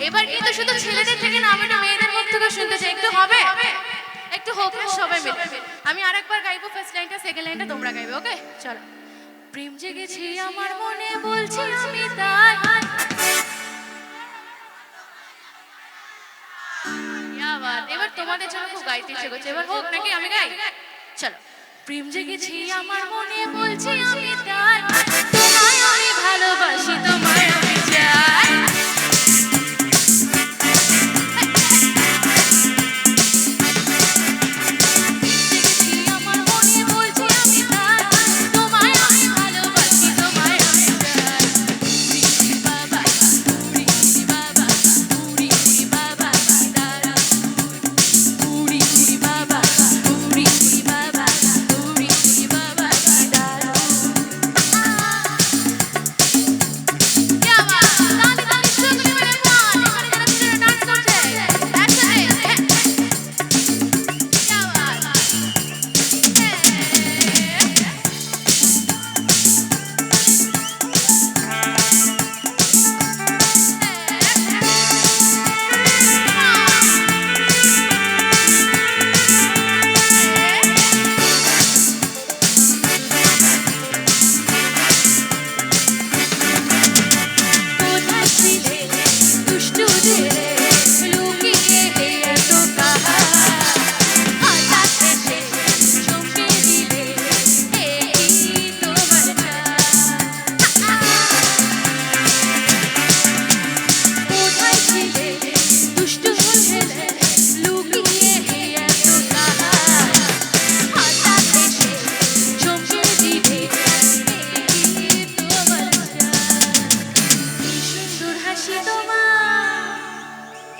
এবার কিন্তু শুধু ছেলেদের থেকে না, আমি একটু মেয়েদের মুখ থেকে শুনতে চাই। একটু হবে, একটু হোক না সবাই মিলে। আমি আরেকবার গাইবো, ফার্স্ট লাইনটা, সেকেন্ড লাইনটা তোমরা গাইবে, ওকে? চলো। প্রেম জেগেছে আমার মনে, বলছি আমি তাই। এবার তোমাদের জন্য খুব গাইতে ইচ্ছে করছে, এবার হোক নাকি আমি গাই? চলো। প্রেম জেগেছে আমার মনে, বলছি আমি তাই, তোমায় আমি ভালোবাসি, তোমায় আমি চাই।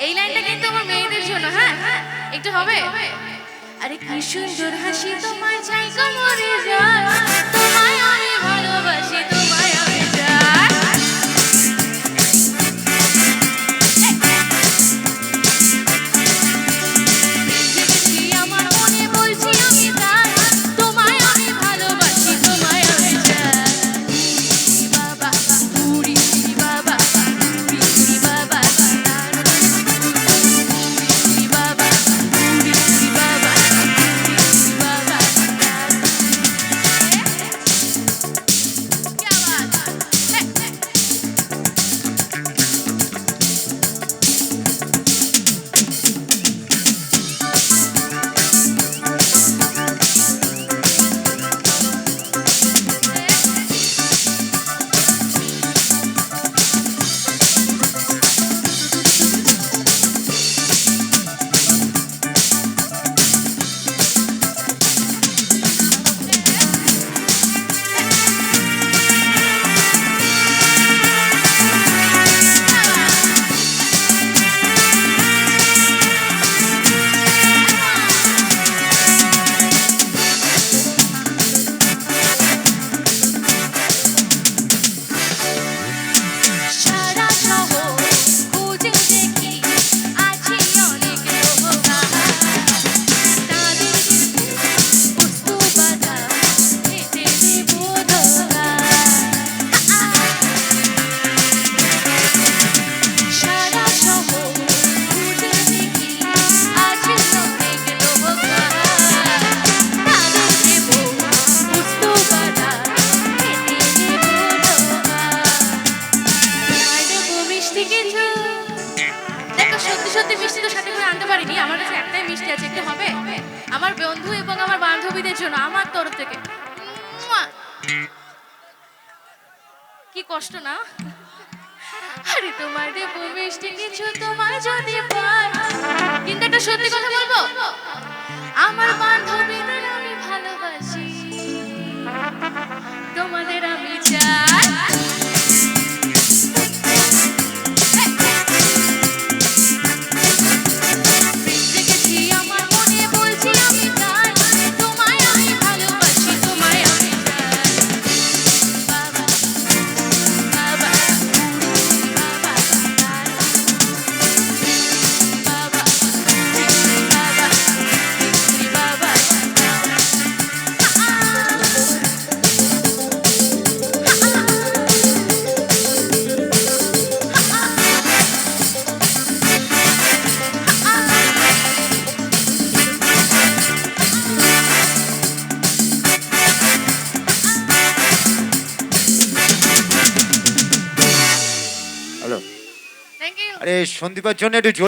এই লাইনটা কিন্তু আমার মেয়েদের জন্য, হ্যাঁ একটু হবে। আরে কি সুন্দর হাসি তোমায়, চাই কোমরে যায়, তোমায় আমি ভালোবাসি, তোমায় আমি চাই। আমার মনে, বলছি আমি তাই, তোমায় আমি ভালোবাসি, তোমায় আমি চাই। বাবা পুরি বাবা, পুরি বাবা, আমার কাছে একটাই মিষ্টি আছে, একটু হবে? আমার বন্ধু এবং আমার বান্ধবীদের জন্য আমার তরফ থেকে। কি কষ্ট না? আরে তোমার দেবো মিষ্টি কিছু, তোমার যদি পাই। কিন্তু একটা সত্যি কথা বলবো, আমার বান্ধবীদের আমি ভালোবাসি, তোমাদের আমি চাই। থ্যাংক ইউ আরে সন্দীপার জন্য একটু